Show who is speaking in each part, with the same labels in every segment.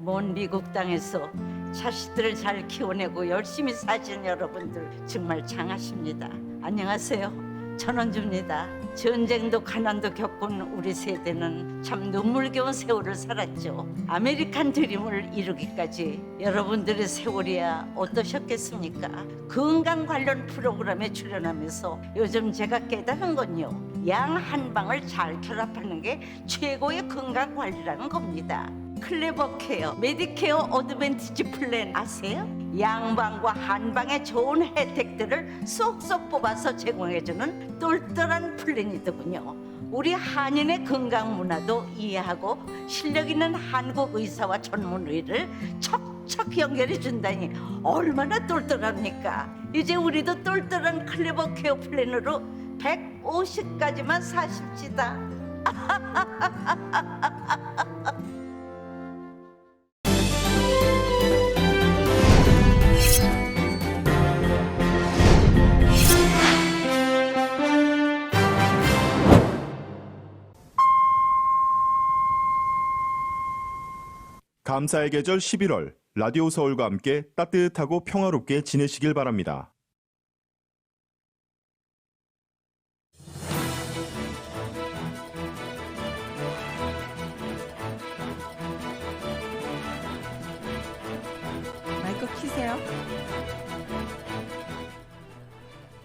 Speaker 1: 먼 미국 땅에서 자식들을 잘 키워내고 열심히 사신 여러분들 정말 장하십니다. 안녕하세요. 전원주입니다. 전쟁도 가난도 겪은 우리 세대는 참 눈물겨운 세월을 살았죠. 아메리칸 드림을 이루기까지 여러분들의 세월이야 어떠셨겠습니까? 건강 관련 프로그램에 출연하면서 요즘 제가 깨달은 건요, 양 한 방을 잘 결합하는 게 최고의 건강 관리라는 겁니다. 클레버 케어, 메디케어 어드밴티지 플랜 아세요? 양방과 한방의 좋은 혜택들을 쏙쏙 뽑아서 제공해주는 똘똘한 플랜이더군요. 우리 한인의 건강 문화도 이해하고 실력 있는 한국 의사와 전문의를 척척 연결해 준다니 얼마나 똘똘합니까? 이제 우리도 똘똘한 클레버 케어 플랜으로 150까지만 사십시다.
Speaker 2: 감사의 계절 11월 라디오 서울과 함께 따뜻하고 평화롭게 지내시길 바랍니다.
Speaker 3: 마이크 키세요.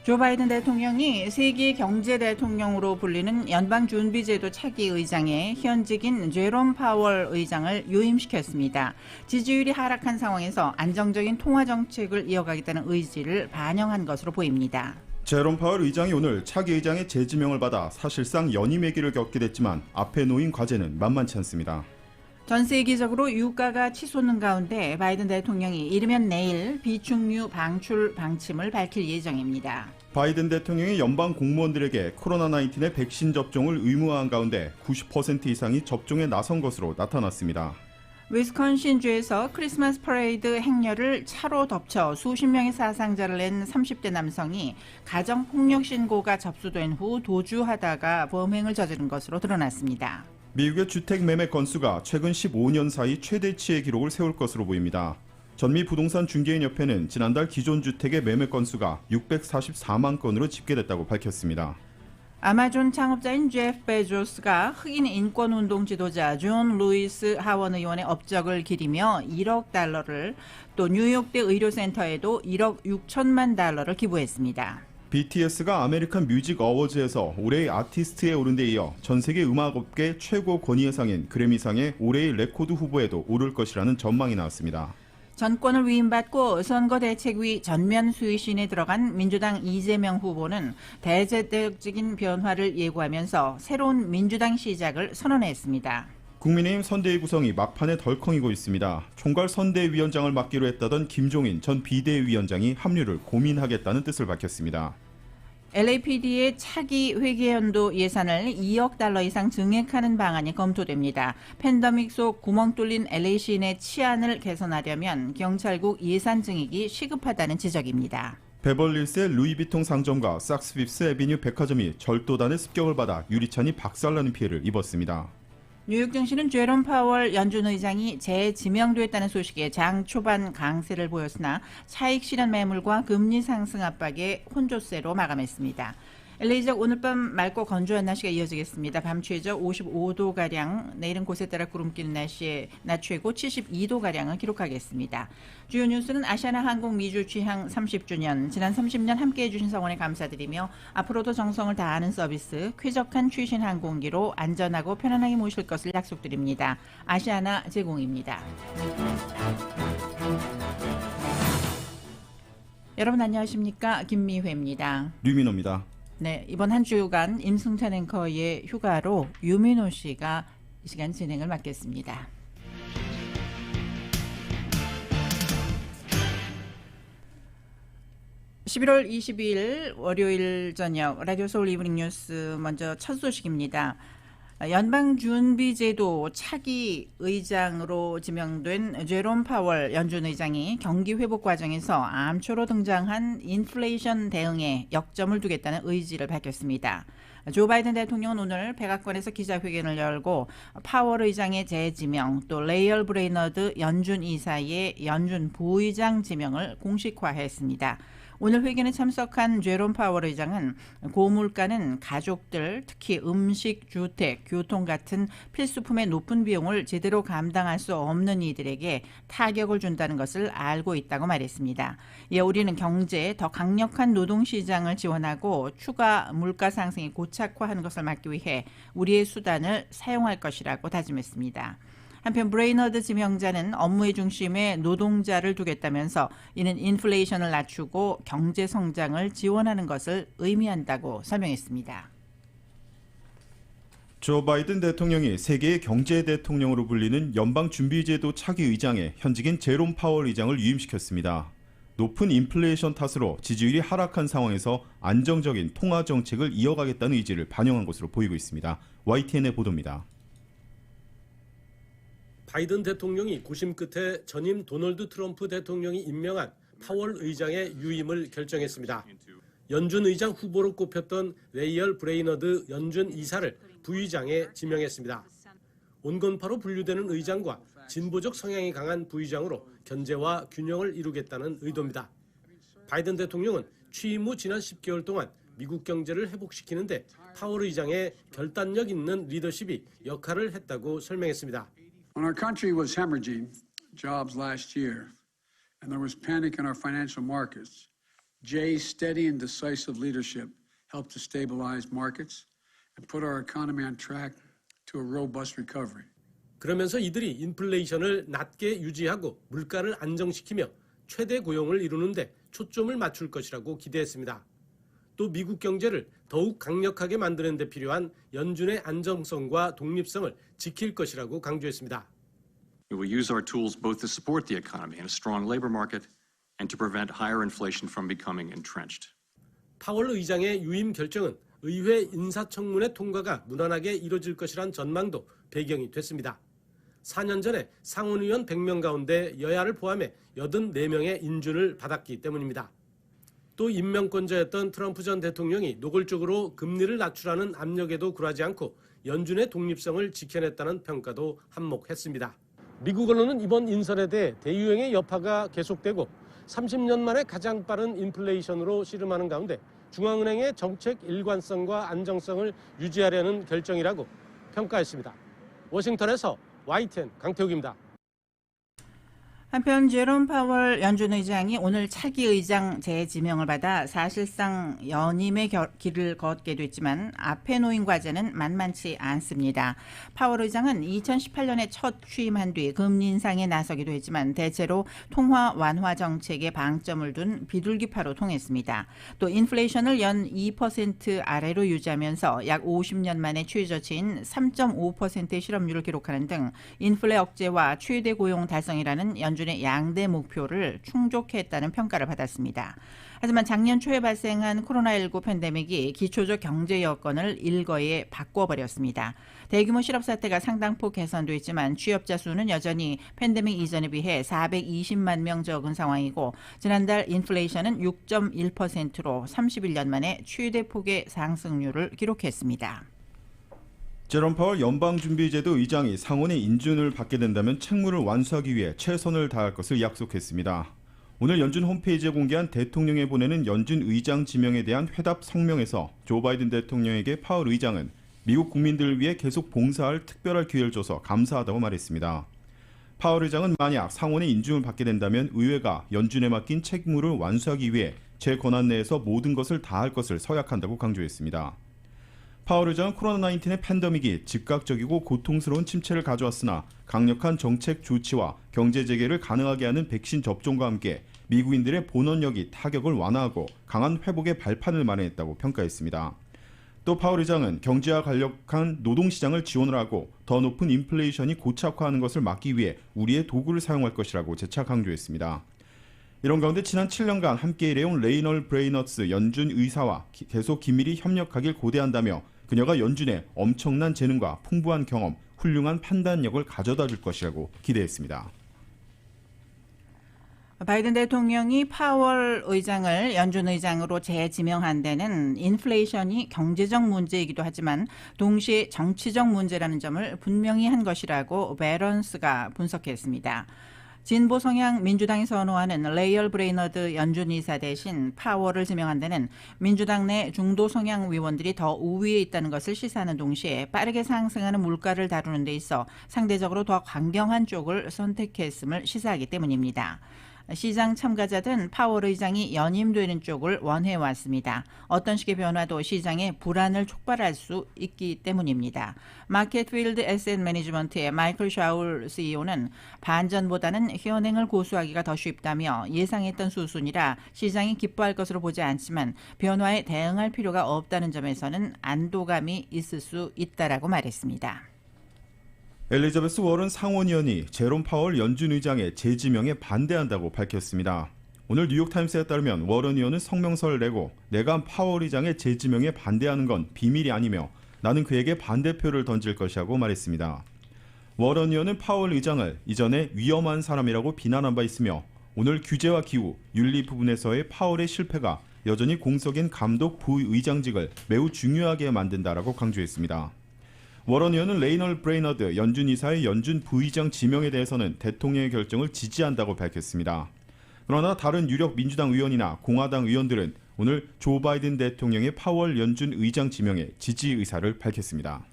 Speaker 3: 조 바이든 대통령이 세계 경제 대통령으로 불리는 연방준비제도 차기 의장에 현직인 제롬 파월 의장을 유임시켰습니다. 지지율이 하락한 상황에서 안정적인 통화 정책을 이어가겠다는 의지를 반영한 것으로 보입니다.
Speaker 2: 제롬 파월 의장이 오늘 차기 의장의 재지명을 받아 사실상 연임의 길을 겪게 됐지만 앞에 놓인 과제는 만만치 않습니다.
Speaker 3: 전 세계적으로 유가가 치솟는 가운데 바이든 대통령이 이르면 내일 비축류 방출 방침을 밝힐 예정입니다.
Speaker 2: 바이든 대통령이 연방 공무원들에게 코로나19의 백신 접종을 의무화한 가운데 90% 이상이 접종에 나선 것으로 나타났습니다.
Speaker 3: 위스콘신주에서 크리스마스 퍼레이드 행렬을 차로 덮쳐 수십 명의 사상자를 낸 30대 남성이 가정폭력 신고가 접수된 후 도주하다가 범행을 저지른 것으로 드러났습니다.
Speaker 2: 미국의 주택 매매 건수가 최근 15년 사이 최대치의 기록을 세울 것으로 보입니다. 전미 부동산 중개인협회는 지난달 기존 주택의 매매 건수가 644만 건으로 집계됐다고 밝혔습니다.
Speaker 3: 아마존 창업자인 제프 베조스가 흑인 인권운동 지도자 존 루이스 하원 의원의 업적을 기리며 1억 달러를, 또 뉴욕대 의료센터에도 1억 6천만 달러를 기부했습니다.
Speaker 2: BTS가 아메리칸 뮤직 어워즈에서 올해의 아티스트에 오른 데 이어 전 세계 음악업계 최고 권위의 상인 그래미상의 올해의 레코드 후보에도 오를 것이라는 전망이 나왔습니다.
Speaker 3: 전권을 위임받고 선거대책위 전면 수의신에 들어간 민주당 이재명 후보는 대대적인 변화를 예고하면서 새로운 민주당 시작을 선언했습니다.
Speaker 2: 국민의힘 선대위 구성이 막판에 덜컹이고 있습니다. 총괄 선대위원장을 맡기로 했다던 김종인 전 비대위원장이 합류를 고민하겠다는 뜻을 밝혔습니다.
Speaker 3: LAPD의 차기 회계연도 예산을 2억 달러 이상 증액하는 방안이 검토됩니다. 팬데믹 속 구멍 뚫린 LA 시내 치안을 개선하려면 경찰국 예산 증액이 시급하다는 지적입니다.
Speaker 2: 베벌리힐스의 루이비통 상점과 sak스피프스 애비뉴 백화점이 절도단의 습격을 받아 유리창이 박살나는 피해를 입었습니다.
Speaker 3: 뉴욕 증시는 제롬 파월 연준 의장이 재지명됐다는 소식에 장 초반 강세를 보였으나 차익 실현 매물과 금리 상승 압박에 혼조세로 마감했습니다. LA 지역 오늘 밤 맑고 건조한 날씨가 이어지겠습니다. 밤 최저 55도가량, 내일은 곳에 따라 구름 끼는 날씨에 낮 최고 72도가량을 기록하겠습니다. 주요 뉴스는 아시아나 항공 미주 취항 30주년, 지난 30년 함께해 주신 성원에 감사드리며 앞으로도 정성을 다하는 서비스, 쾌적한 최신 항공기로 안전하고 편안하게 모실 것을 약속드립니다. 아시아나 제공입니다. 여러분 안녕하십니까? 김미회입니다.
Speaker 2: 류민호입니다.
Speaker 3: 네, 이번 한 주간 임승찬 앵커의 휴가로 유민호 씨가 이 시간 진행을 맡겠습니다. (11월 22일) 월요일 저녁 라디오 서울 이브닝 뉴스, 먼저 첫 소식입니다. 연방준비제도 차기 의장으로 지명된 제롬 파월 연준 의장이 경기 회복 과정에서 암초로 등장한 인플레이션 대응에 역점을 두겠다는 의지를 밝혔습니다. 조 바이든 대통령은 오늘 백악관에서 기자회견을 열고 파월 의장의 재지명, 또 레이얼 브레이너드 연준 이사의 연준 부의장 지명을 공식화했습니다. 오늘 회견에 참석한 제롬 파월 의장은 고물가는 가족들, 특히 음식, 주택, 교통 같은 필수품의 높은 비용을 제대로 감당할 수 없는 이들에게 타격을 준다는 것을 알고 있다고 말했습니다. 이에 우리는 경제에 더 강력한 노동시장을 지원하고 추가 물가 상승이 고착화하는 것을 막기 위해 우리의 수단을 사용할 것이라고 다짐했습니다. 한편 브레이너드 지명자는 업무의 중심에 노동자를 두겠다면서 이는 인플레이션을 낮추고 경제 성장을 지원하는 것을 의미한다고 설명했습니다.
Speaker 2: 조 바이든 대통령이 세계의 경제 대통령으로 불리는 연방준비제도 차기 의장에 현직인 제롬 파월 의장을 위임시켰습니다. 높은 인플레이션 탓으로 지지율이 하락한 상황에서 안정적인 통화 정책을 이어가겠다는 의지를 반영한 것으로 보이고 있습니다. YTN의 보도입니다.
Speaker 4: 바이든 대통령이 고심 끝에 전임 도널드 트럼프 대통령이 임명한 파월 의장의 유임을 결정했습니다. 연준 의장 후보로 꼽혔던 레이얼 브레이너드 연준 이사를 부의장에 지명했습니다. 온건파로 분류되는 의장과 진보적 성향이 강한 부의장으로 견제와 균형을 이루겠다는 의도입니다. 바이든 대통령은 취임 후 지난 10개월 동안 미국 경제를 회복시키는데 파월 의장의 결단력 있는 리더십이 역할을 했다고 설명했습니다.
Speaker 5: When our country was hemorrhaging jobs last year and there was panic in our financial markets, Jay's steady and decisive leadership helped to stabilize markets and put our economy on track to a robust recovery.
Speaker 4: 그러면서 이들이 인플레이션을 낮게 유지하고 물가를 안정시키며 최대 고용을 이루는데 초점을 맞출 것이라고 기대했습니다. 또 미국 경제를 더욱 강력하게 만드는 데 필요한 연준의 안정성과 독립성을 지킬 것이라고 강조했습니다.
Speaker 6: We will use our tools both to support the economy and a strong labor market and to prevent higher inflation from becoming entrenched.
Speaker 4: 파월 의장의 유임 결정은 의회 인사청문회 통과가 무난하게 이뤄질 것이란 전망도 배경이 됐습니다. 4년 전에 상원의원 100명 가운데 여야를 포함해 84명의 인준을 받았기 때문입니다. 또 임명권자였던 트럼프 전 대통령이 노골적으로 금리를 낮추라는 압력에도 굴하지 않고 연준의 독립성을 지켜냈다는 평가도 한몫했습니다. 미국 언론은 이번 인선에 대해 대유행의 여파가 계속되고 30년 만에 가장 빠른 인플레이션으로 씨름하는 가운데 중앙은행의 정책 일관성과 안정성을 유지하려는 결정이라고 평가했습니다. 워싱턴에서 YTN 강태욱입니다.
Speaker 3: 한편 제롬 파월 연준 의장이 오늘 차기 의장 재지명을 받아 사실상 연임의 길을 걷게 됐지만 앞에 놓인 과제는 만만치 않습니다. 파월 의장은 2018년에 첫 취임한 뒤 금리 인상에 나서기도 했지만 대체로 통화 완화 정책에 방점을 둔 비둘기파로 통했습니다. 또 인플레이션을 연 2% 아래로 유지하면서 약 50년 만에 최저치인 3.5%의 실업률을 기록하는 등 인플레 억제와 최대 고용 달성이라는 연준의 양대 목표를 충족했다는 평가를 받았습니다. 하지만 작년 초에 발생한 코로나19 팬데믹이 기초적 경제 여건을 일거에 바꿔버렸습니다. 대규모 실업 사태가 상당폭 개선됐지만 취업자 수는 여전히 팬데믹 이전에 비해 420만 명 적은 상황이고 지난달 인플레이션은 6.1%로 31년 만에 최대 폭의 상승률을 기록했습니다.
Speaker 2: 제롬 파월 연방준비제도 의장이 상원의 인준을 받게 된다면 책무를 완수하기 위해 최선을 다할 것을 약속했습니다. 오늘 연준 홈페이지에 공개한 대통령에 보내는 연준 의장 지명에 대한 회답 성명에서 조 바이든 대통령에게 파월 의장은 미국 국민들을 위해 계속 봉사할 특별한 기회를 줘서 감사하다고 말했습니다. 파월 의장은 만약 상원의 인준을 받게 된다면 의회가 연준에 맡긴 책무를 완수하기 위해 제 권한 내에서 모든 것을 다할 것을 서약한다고 강조했습니다. 파월 의장은 코로나19의 팬데믹이 즉각적이고 고통스러운 침체를 가져왔으나 강력한 정책 조치와 경제 재개를 가능하게 하는 백신 접종과 함께 미국인들의 본원력이 타격을 완화하고 강한 회복의 발판을 마련했다고 평가했습니다. 또 파월 의장은 경제와 간략한 노동시장을 지원을 하고 더 높은 인플레이션이 고착화하는 것을 막기 위해 우리의 도구를 사용할 것이라고 재차 강조했습니다. 이런 가운데 지난 7년간 함께 일해온 레이널 브레이너스 연준 의사와 계속 긴밀히 협력하길 고대한다며 그녀가 연준에 엄청난 재능과 풍부한 경험, 훌륭한 판단력을 가져다 줄 것이라고 기대했습니다.
Speaker 3: 바이든 대통령이 파월 의장을 연준 의장으로 재지명한 데는 인플레이션이 경제적 문제이기도 하지만 동시에 정치적 문제라는 점을 분명히 한 것이라고 베런스가 분석했습니다. 진보 성향 민주당이 선호하는 레이얼 브레이너드 연준 이사 대신 파월을 지명한 데는 민주당 내 중도 성향 의원들이 더 우위에 있다는 것을 시사하는 동시에 빠르게 상승하는 물가를 다루는 데 있어 상대적으로 더 강경한 쪽을 선택했음을 시사하기 때문입니다. 시장 참가자들은 파월 의장이 연임되는 쪽을 원해왔습니다. 어떤 식의 변화도 시장의 불안을 촉발할 수 있기 때문입니다. 마켓필드 에셋 매니지먼트의 마이클 샤울 CEO는 반전보다는 현행을 고수하기가 더 쉽다며 예상했던 수순이라 시장이 기뻐할 것으로 보지 않지만 변화에 대응할 필요가 없다는 점에서는 안도감이 있을 수 있다라고 말했습니다.
Speaker 2: 엘리자베스 워런 상원의원이 제롬 파월 연준 의장의 재지명에 반대한다고 밝혔습니다. 오늘 뉴욕타임스에 따르면 워런 의원은 성명서를 내고 내가 파월 의장의 재지명에 반대하는 건 비밀이 아니며 나는 그에게 반대표를 던질 것이라고 말했습니다. 워런 의원은 파월 의장을 이전에 위험한 사람이라고 비난한 바 있으며 오늘 규제와 기후, 윤리 부분에서의 파월의 실패가 여전히 공석인 감독 부의장직을 매우 중요하게 만든다라고 강조했습니다. 워런 의원은 레이널 브레이너드 연준 이사의 연준 부의장 지명에 대해서는 대통령의 결정을 지지한다고 밝혔습니다. 그러나 다른 유력 민주당 의원이나 공화당 의원들은 오늘 조 바이든 대통령의 파월 연준 의장 지명에 지지 의사를 밝혔습니다.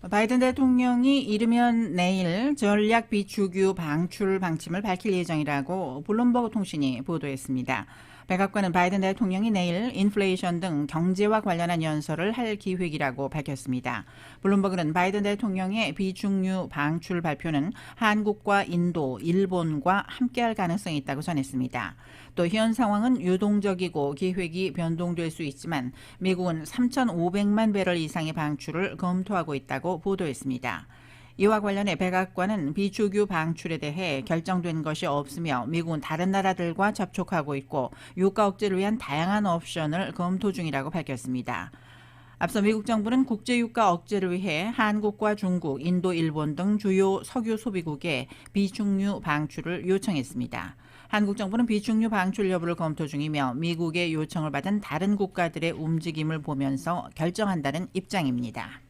Speaker 3: 바이든 대통령이 이르면 내일 전략 비축유 방출 방침을 밝힐 예정이라고 블룸버그 통신이 보도했습니다. 백악관은 바이든 대통령이 내일 인플레이션 등 경제와 관련한 연설을 할 기획이라고 밝혔습니다. 블룸버그는 바이든 대통령의 비축유 방출 발표는 한국과 인도, 일본과 함께할 가능성이 있다고 전했습니다. 또 현 상황은 유동적이고 기획이 변동될 수 있지만 미국은 3,500만 배럴 이상의 방출을 검토하고 있다고 보도했습니다. 이와 관련해 백악관은 비축유 방출에 대해 결정된 것이 없으며 미국은 다른 나라들과 접촉하고 있고 유가 억제를 위한 다양한 옵션을 검토 중이라고 밝혔습니다. 앞서 미국 정부는 국제유가 억제를 위해 한국과 중국, 인도, 일본 등 주요 석유 소비국에 비축유 방출을 요청했습니다. 한국 정부는 비축유 방출 여부를 검토 중이며 미국의 요청을 받은 다른 국가들의 움직임을 보면서 결정한다는 입장입니다.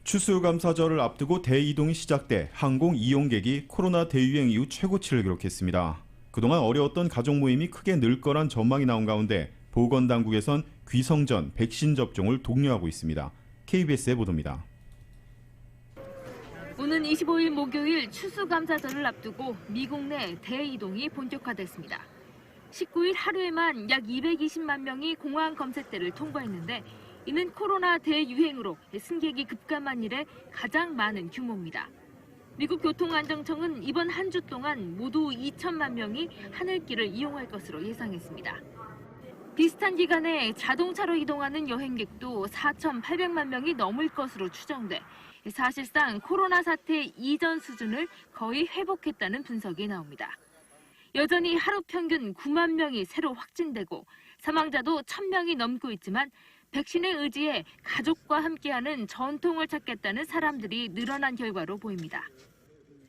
Speaker 2: 추수감사절을 앞두고 대이동이 시작돼 항공 이용객이 코로나 대유행 이후 최고치를 기록했습니다. 그동안 어려웠던 가족 모임이 크게 늘 거란 전망이 나온 가운데 보건당국에선 귀성전 백신 접종을 독려하고 있습니다. KBS의 보도입니다.
Speaker 7: 오는 25일 목요일 추수감사절을 앞두고 미국 내 대이동이 본격화됐습니다. 19일 하루에만 약 220만 명이 공항 검색대를 통과했는데 이는 코로나 대유행으로 승객이 급감한 이래 가장 많은 규모입니다. 미국 교통안전청은 이번 한 주 동안 모두 2천만 명이 하늘길을 이용할 것으로 예상했습니다. 비슷한 기간에 자동차로 이동하는 여행객도 4,800만 명이 넘을 것으로 추정돼 사실상 코로나 사태 이전 수준을 거의 회복했다는 분석이 나옵니다. 여전히 하루 평균 9만 명이 새로 확진되고 사망자도 1,000명이 넘고 있지만 백신의 의지에 가족과 함께하는 전통을 찾겠다는 사람들이 늘어난 결과로 보입니다.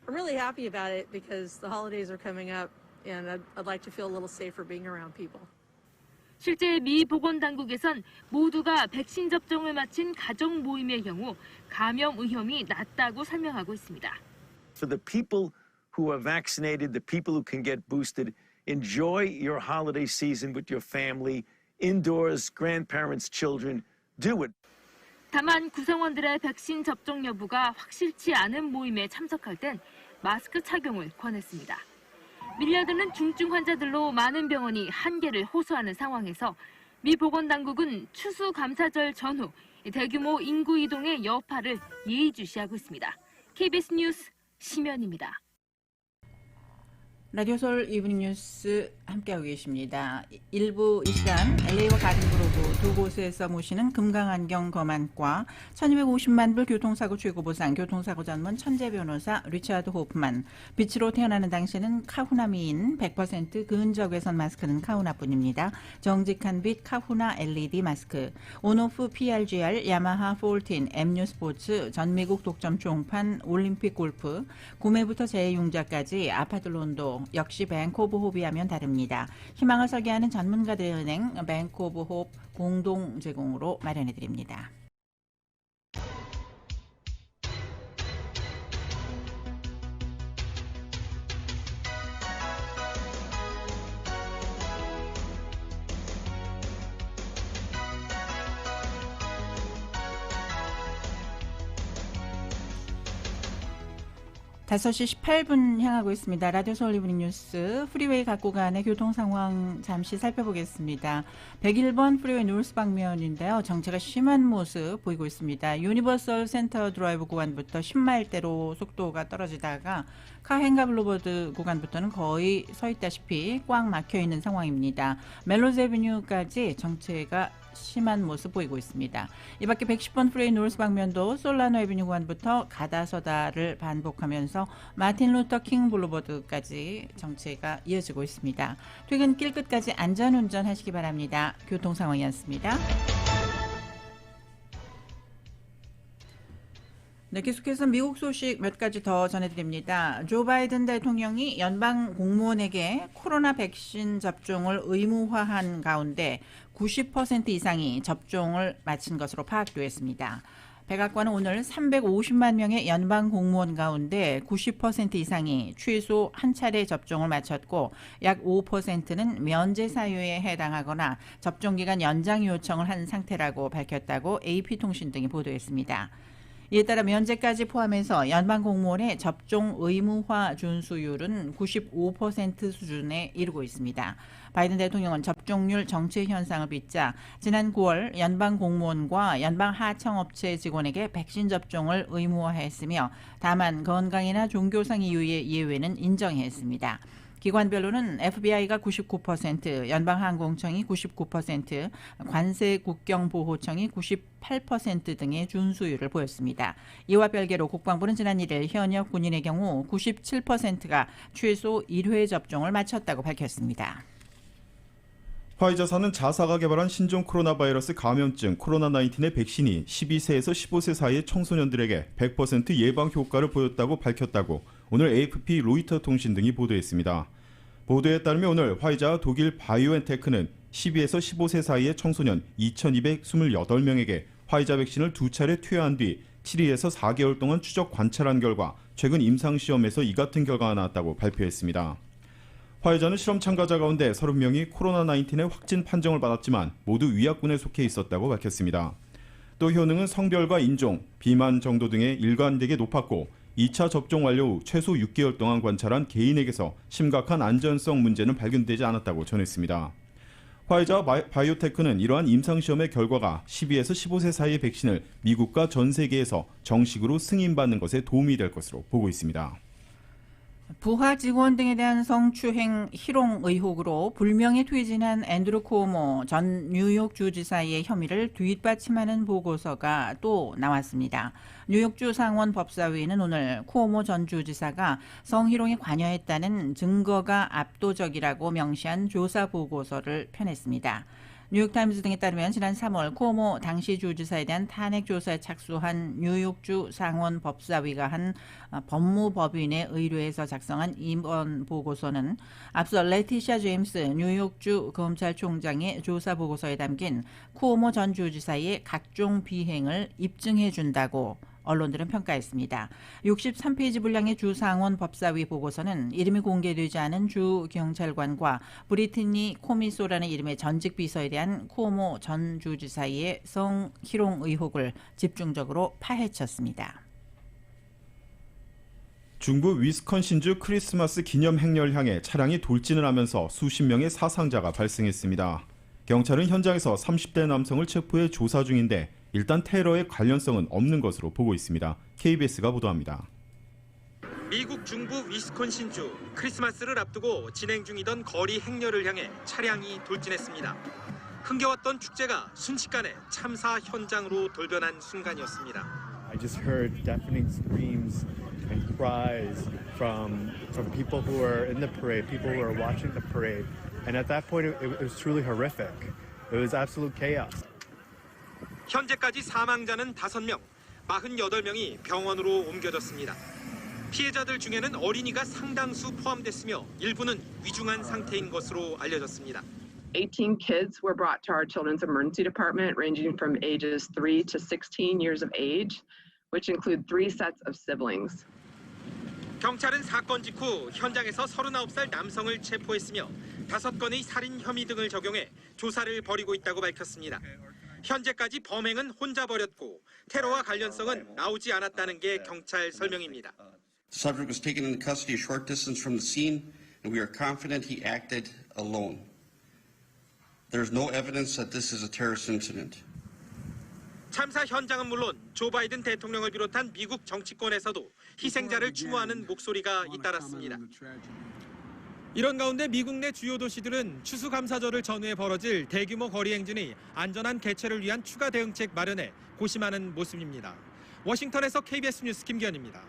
Speaker 8: I'm really happy about it because the holidays are coming up and I'd like to feel a little safer being around people.
Speaker 7: 실제 미 보건당국에선 모두가 백신 접종을 마친 가족 모임의 경우 감염 위험이 낮다고 설명하고 있습니다.
Speaker 9: For the people who are vaccinated, the people who can get boosted, enjoy your holiday season with your family, indoors, grandparents, children, do it.
Speaker 7: 다만 구성원들의 백신 접종 여부가 확실치 않은 모임에 참석할 땐 마스크 착용을 권했습니다. 밀려드는 중증 환자들로 많은 병원이 한계를 호소하는 상황에서 미 보건당국은 추수감사절 전후 대규모 인구 이동의 여파를 예의주시하고 있습니다. KBS 뉴스 심연입니다.
Speaker 3: 라디오 서울 이브닝 뉴스 함께하고 계십니다. 일부 이 시간 LA와 가든그로브 두 곳에서 모시는 금강안경 검안과 1250만 불 교통사고 최고보상 교통사고 전문 천재 변호사 리차드 호프만, 빛으로 태어나는 당신은 카후나 미인 100% 근적외선 마스크는 카후나뿐입니다. 정직한 빛 카후나 LED 마스크, 온오프 PRGR 야마하 14 MU 스포츠 전미국 독점 총판 올림픽 골프, 구매부터 재용자까지 아파트론도 역시 뱅크 오브 호비하면 다릅니다. 희망을 설계하는 전문가들의 은행 뱅크 오브 홉 공동 제공으로 마련해드립니다. 다섯 시 18분 향하고 있습니다. 라디오 서울 이브닝 뉴스 프리웨이 각고 간의 교통 상황 잠시 살펴보겠습니다. 101번 프리웨이 노스 방면인데요. 정체가 심한 모습 보이고 있습니다. 유니버설 센터 드라이브 구간부터 10마일대로 속도가 떨어지다가 카헨가 블루버드 구간부터는 거의 서 있다시피 꽉 막혀 있는 상황입니다. 멜로즈 애비뉴까지 정체가 심한 모습 보이고 있습니다. 이 밖에 110번 프레이 노스 방면도 솔라노 애비뉴 구간부터 가다서다를 반복하면서 마틴 루터 킹 블루버드까지 정체가 이어지고 있습니다. 퇴근길 끝까지 안전운전 하시기 바랍니다. 교통 상황이었습니다. 네, 계속해서 미국 소식 몇 가지 더 전해드립니다. 조 바이든 대통령이 연방 공무원에게 코로나 백신 접종을 의무화한 가운데 90% 이상이 접종을 마친 것으로 파악되었습니다. 백악관은 오늘 350만 명의 연방 공무원 가운데 90% 이상이 최소 한 차례 접종을 마쳤고 약 5%는 면제 사유에 해당하거나 접종기간 연장 요청을 한 상태라고 밝혔다고 AP통신 등이 보도했습니다. 이에 따라 면제까지 포함해서 연방 공무원의 접종 의무화 준수율은 95% 수준에 이르고 있습니다. 바이든 대통령은 접종률 정체 현상을 빚자 지난 9월 연방 공무원과 연방 하청업체 직원에게 백신 접종을 의무화했으며 다만 건강이나 종교상 이유의 예외는 인정했습니다. 기관별로는 FBI가 99%, 연방항공청이 99%, 관세국경보호청이 98% 등의 준수율을 보였습니다. 이와 별개로 국방부는 지난 1일 현역 군인의 경우 97%가 최소 1회 접종을 마쳤다고 밝혔습니다.
Speaker 2: 화이자사는 자사가 개발한 신종 코로나 바이러스 감염증 코로나19의 백신이 12세에서 15세 사이의 청소년들에게 100% 예방 효과를 보였다고 밝혔다고 오늘 AFP 로이터 통신 등이 보도했습니다. 보도에 따르면 오늘 화이자와 독일 바이오엔테크는 12에서 15세 사이의 청소년 2,228명에게 화이자 백신을 2차례 투여한 뒤 7일에서 4개월 동안 추적 관찰한 결과 최근 임상시험에서 이 같은 결과가 나왔다고 발표했습니다. 화이자는 실험 참가자 가운데 30명이 코로나19의 확진 판정을 받았지만 모두 위약군에 속해 있었다고 밝혔습니다. 또 효능은 성별과 인종, 비만 정도 등에 일관되게 높았고 2차 접종 완료 후 최소 6개월 동안 관찰한 개인에게서 심각한 안전성 문제는 발견되지 않았다고 전했습니다. 화이자와 바이오테크는 이러한 임상시험의 결과가 12에서 15세 사이의 백신을 미국과 전 세계에서 정식으로 승인받는 것에 도움이 될 것으로 보고 있습니다.
Speaker 3: 부하 직원 등에 대한 성추행 희롱 의혹으로 불명예 퇴진한 앤드루 쿠오모 전 뉴욕 주지사의 혐의를 뒷받침하는 보고서가 또 나왔습니다. 뉴욕주 상원 법사위는 오늘 쿠오모 전 주지사가 성희롱에 관여했다는 증거가 압도적이라고 명시한 조사 보고서를 펴냈습니다. 뉴욕타임즈 등에 따르면 지난 3월 쿠오모 당시 주지사에 대한 탄핵 조사에 착수한 뉴욕주 상원 법사위가 한 법무법인의 의뢰에서 작성한 이번 보고서는 앞서 레티샤 제임스 뉴욕주 검찰총장의 조사 보고서에 담긴 쿠오모 전 주지사의 각종 비행을 입증해 준다고 언론들은 평가했습니다. 63페이지 분량의 주상원 법사위 보고서는 이름이 공개되지 않은 주 경찰관과 브리트니 코미소라는 이름의 전직 비서에 대한 쿠오모 전 주지사의 성희롱 의혹을 집중적으로 파헤쳤습니다.
Speaker 2: 중부 위스콘신주 크리스마스 기념 행렬 향해 차량이 돌진을 하면서 수십 명의 사상자가 발생했습니다. 경찰은 현장에서 30대 남성을 체포해 조사 중인데 일단 테러의 관련성은 없는 것으로 보고 있습니다. KBS가 보도합니다.
Speaker 10: 미국 중부 위스콘신주 크리스마스를 앞두고 진행 중이던 거리 행렬을 향해 차량이 돌진했습니다. 흥겨웠던 축제가 순식간에 참사 현장으로 돌변한 순간이었습니다.
Speaker 11: I just heard deafening screams and cries from people who were in the parade, people who were watching the parade. And at that point, it was truly horrific. It was absolute chaos.
Speaker 10: 현재까지 사망자는 5명, 48명이 병원으로 옮겨졌습니다. 피해자들 중에는 어린이가 상당수 포함됐으며 일부는 위중한 상태인 것으로 알려졌습니다.
Speaker 12: 18 kids were brought to our children's emergency department ranging from ages 3 to 16 years of age, which include 3 sets of siblings.
Speaker 10: 경찰은 사건 직후 현장에서 39살 남성을 체포했으며 5건의 살인 혐의 등을 적용해 조사를 벌이고 있다고 밝혔습니다. 현재까지 범행은 혼자 벌였고 테러와 관련성은 나오지 않았다는 게 경찰 설명입니다.
Speaker 13: The subject was taken into custody a short distance from the scene, and we are confident he acted alone. There is no evidence that this is a terrorist incident.
Speaker 10: 참사 현장은 물론 조 바이든 대통령을 비롯한 미국 정치권에서도 희생자를 추모하는 목소리가 잇따랐습니다. 이런 가운데 미국 내 주요 도시들은 추수감사절을 전후해 벌어질 대규모 거리 행진의 안전한 개최를 위한 추가 대응책 마련에 고심하는 모습입니다. 워싱턴에서 KBS 뉴스 김기현입니다.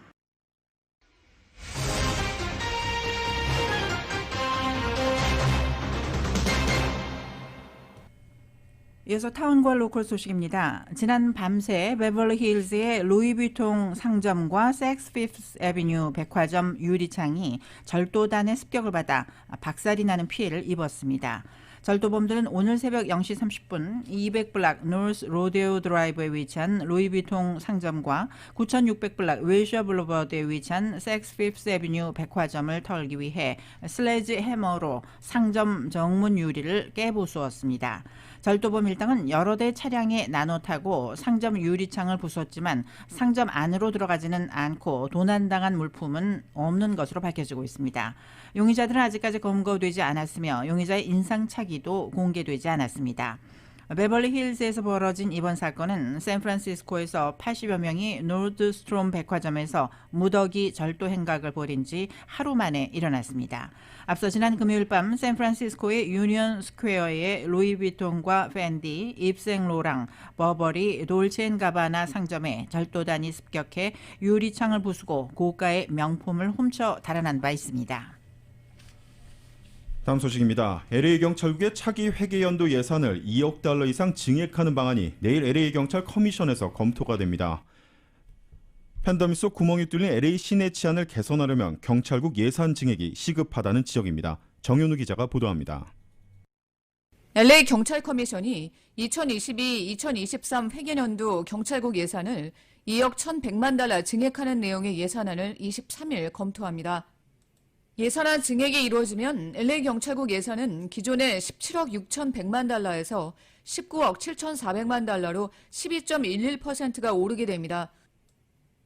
Speaker 3: 이어서 타운과 로컬 소식입니다. 지난 밤새 베벌리 힐즈의 루이비통 상점과 섹스 피프스 애비뉴 백화점 유리창이 절도단의 습격을 받아 박살이 나는 피해를 입었습니다. 절도범들은 오늘 새벽 0시 30분 200블락 노스 로데오 드라이브에 위치한 루이비통 상점과 9600블락 웨이셔 블루버드에 위치한 섹스 피프스 애비뉴 백화점을 털기 위해 슬래지 해머로 상점 정문 유리를 깨부수었습니다. 절도범 일당은 여러 대 차량에 나눠 타고 상점 유리창을 부쉈지만 상점 안으로 들어가지는 않고 도난당한 물품은 없는 것으로 밝혀지고 있습니다. 용의자들은 아직까지 검거되지 않았으며 용의자의 인상착의도 공개되지 않았습니다. 베벌리 힐즈에서 벌어진 이번 사건은 샌프란시스코에서 80여 명이 노드스트롬 백화점에서 무더기 절도 행각을 벌인 지 하루 만에 일어났습니다. 앞서 지난 금요일 밤 샌프란시스코의 유니언 스퀘어의 루이비통과 팬디, 입생로랑, 버버리, 돌체앤가바나 상점에 절도단이 습격해 유리창을 부수고 고가의 명품을 훔쳐 달아난 바 있습니다.
Speaker 2: 다음 소식입니다. LA 경찰국의 차기 회계연도 예산을 2억 달러 이상 증액하는 방안이 내일 LA 경찰 커미션에서 검토가 됩니다. 팬더미 속 구멍이 뚫린 LA 시내 치안을 개선하려면 경찰국 예산 증액이 시급하다는 지적입니다. 정현우 기자가 보도합니다.
Speaker 14: LA 경찰 커미션이 2022-2023 회계연도 경찰국 예산을 2억 1,100만 달러 증액하는 내용의 예산안을 23일 검토합니다. 예산안 증액이 이루어지면 LA 경찰국 예산은 기존의 17억 6,100만 달러에서 19억 7,400만 달러로 12.11%가 오르게 됩니다.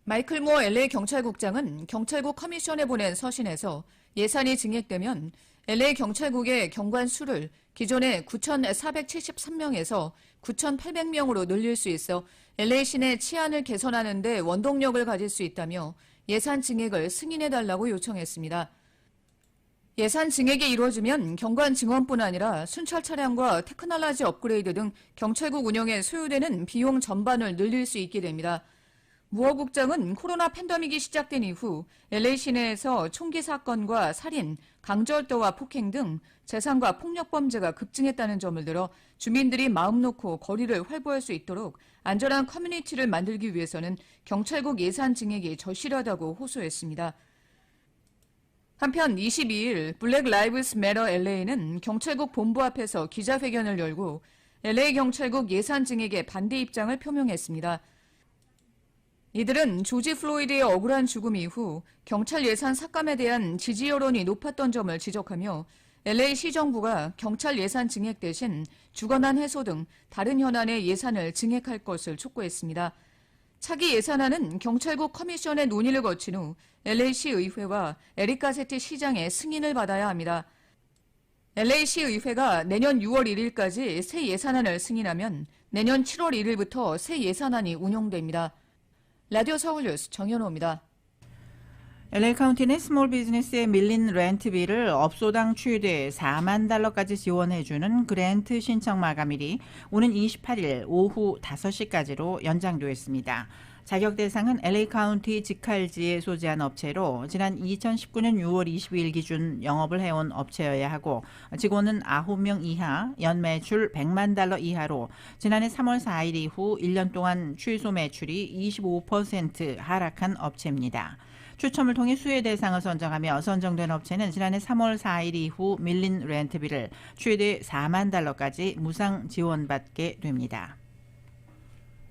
Speaker 14: 마이클 무어 LA 경찰국장은 경찰국 커미션에 보낸 서신에서 예산이 증액되면 LA 경찰국의 경관 수를 기존의 9,473명에서 9,800명으로 늘릴 수 있어 LA 시내 치안을 개선하는 데 원동력을 가질 수 있다며 예산 증액을 승인해달라고 요청했습니다. 예산 증액이 이루어지면 경관 증원뿐 아니라 순찰 차량과 테크놀로지 업그레이드 등 경찰국 운영에 소요되는 비용 전반을 늘릴 수 있게 됩니다. 무어 국장은 코로나 팬데믹이 시작된 이후 LA 시내에서 총기 사건과 살인, 강절도와 폭행 등 재산과 폭력 범죄가 급증했다는 점을 들어 주민들이 마음 놓고 거리를 활보할 수 있도록 안전한 커뮤니티를 만들기 위해서는 경찰국 예산 증액이 절실하다고 호소했습니다. 한편 22일 블랙 라이브스 매터 LA는 경찰국 본부 앞에서 기자회견을 열고 LA 경찰국 예산 증액에 반대 입장을 표명했습니다. 이들은 조지 플로이드의 억울한 죽음 이후 경찰 예산 삭감에 대한 지지 여론이 높았던 점을 지적하며 LA 시정부가 경찰 예산 증액 대신 주거난 해소 등 다른 현안의 예산을 증액할 것을 촉구했습니다. 차기 예산안은 경찰국 커미션의 논의를 거친 후 LA시 의회와 에릭 가세티 시장의 승인을 받아야 합니다. LA시 의회가 내년 6월 1일까지 새 예산안을 승인하면 내년 7월 1일부터 새 예산안이 운용됩니다. 라디오 서울뉴스 정현호입니다.
Speaker 3: LA 카운티는 스몰 비즈니스에 밀린 렌트비를 업소당 최대 $40,000까지 지원해주는 그랜트 신청 마감일이 오는 28일 오후 5시까지로 연장되었습니다. 자격 대상은 LA 카운티 직할지에 소재한 업체로 지난 2019년 6월 20일 기준 영업을 해온 업체여야 하고 직원은 9명 이하, 연매출 $1,000,000 이하로 지난해 3월 4일 이후 1년 동안 최소 매출이 25% 하락한 업체입니다. 추첨을 통해 수혜 대상을 선정하며 선정된 업체는 지난해 3월 4일 이후 밀린 렌트비를 최대 $40,000까지 무상 지원받게 됩니다.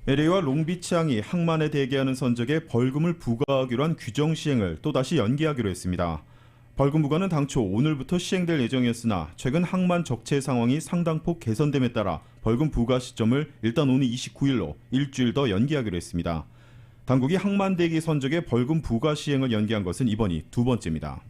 Speaker 2: LA와 롱비치항이 항만에 대기하는 선적에 벌금을 부과하기로 한 규정 시행을 또다시 연기하기로 했습니다. 벌금 부과는 당초 오늘부터 시행될 예정이었으나 최근 항만 적체 상황이 상당폭 개선됨에 따라 벌금 부과 시점을 일단 오는 29일로 일주일 더 연기하기로 했습니다. 당국이 항만 대기 선적의 벌금 부과 시행을 연기한 것은 이번이 두 번째입니다.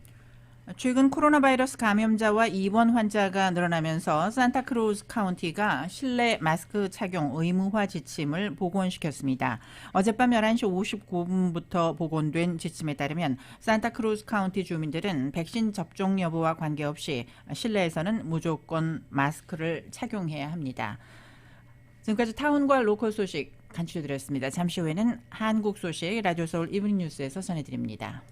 Speaker 3: 최근 코로나 바이러스 감염자와 입원 환자가 늘어나면서 산타크루즈 카운티가 실내 마스크 착용 의무화 지침을 복원시켰습니다. 어젯밤 11시 59분부터 복원된 지침에 따르면 산타크루즈 카운티 주민들은 백신 접종 여부와 관계없이 실내에서는 무조건 마스크를 착용해야 합니다. 지금까지 타운과 로컬 소식 간추려드렸습니다. 잠시 후에는 한국 소식 라디오 서울 이브닝 뉴스에서 전해드립니다.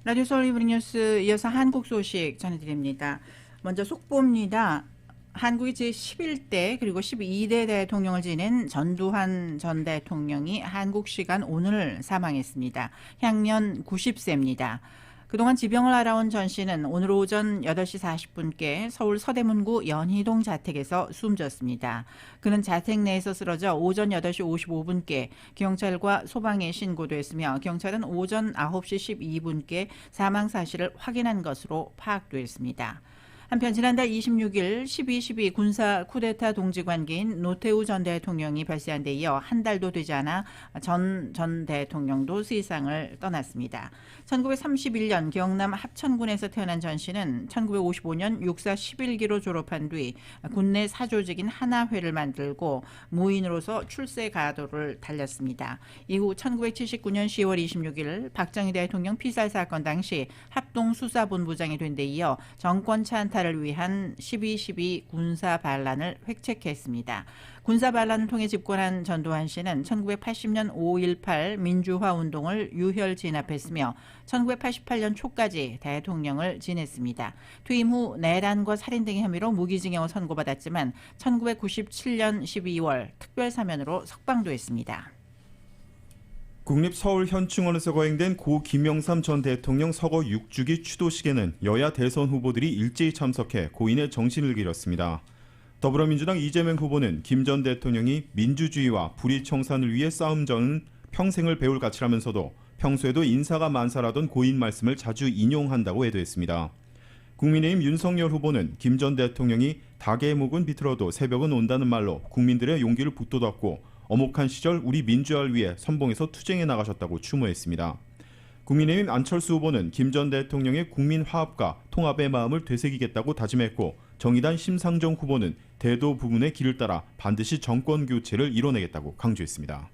Speaker 3: 라디오 서울 이브닝 뉴스 이어서 한국 소식 전해드립니다. 먼저 속보입니다. 한국의 제11대 그리고 12대 대통령을 지낸 전두환 전 대통령이 한국 시간 오늘 사망했습니다. 향년 90세입니다. 그동안 지병을 알아온 전 씨는 오늘 오전 8시 40분께 서울 서대문구 연희동 자택에서 숨졌습니다. 그는 자택 내에서 쓰러져 오전 8시 55분께 경찰과 소방에 신고됐으며 경찰은 오전 9시 12분께 사망 사실을 확인한 것으로 파악됐습니다. 한편 지난달 26일 12.12 군사 쿠데타 동지 관계인 노태우 전 대통령이 별세한 데 이어 한 달도 되지 않아 전 대통령도 세상을 떠났습니다. 1931년 경남 합천군에서 태어난 전 씨는 1955년 육사 11기로 졸업한 뒤 군내 사조직인 하나회를 만들고 무인으로서 출세 가도를 달렸습니다. 이후 1979년 10월 26일 박정희 대통령 피살 사건 당시 합동수사본부장이 된 데 이어 정권 찬탈을 위한 12.12 군사 반란을 획책했습니다. 군사 반란을 통해 집권한 전두환 씨는 1980년 5.18 민주화 운동을 유혈 진압했으며 1988년 초까지 대통령을 지냈습니다. 퇴임 후 내란과 살인 등의 혐의로 무기징역을 선고받았지만 1997년 12월 특별사면으로 석방됐습니다.
Speaker 2: 국립서울현충원에서 거행된 고 김영삼 전 대통령 서거 6주기 추도식에는 여야 대선 후보들이 일제히 참석해 고인의 정신을 기렸습니다. 더불어민주당 이재명 후보는 김 전 대통령이 민주주의와 불의 청산을 위해 싸움전은 평생을 배울 가치라면서도 평소에도 인사가 만사라던 고인 말씀을 자주 인용한다고 애도했습니다. 국민의힘 윤석열 후보는 김 전 대통령이 닭의 목은 비틀어도 새벽은 온다는 말로 국민들의 용기를 북돋았고 엄혹한 시절 우리 민주화를 위해 선봉에서 투쟁해 나가셨다고 추모했습니다. 국민의힘 안철수 후보는 김 전 대통령의 국민 화합과 통합의 마음을 되새기겠다고 다짐했고 정의당 심상정 후보는 대도 부문의 길을 따라 반드시 정권 교체를 이뤄내겠다고 강조했습니다.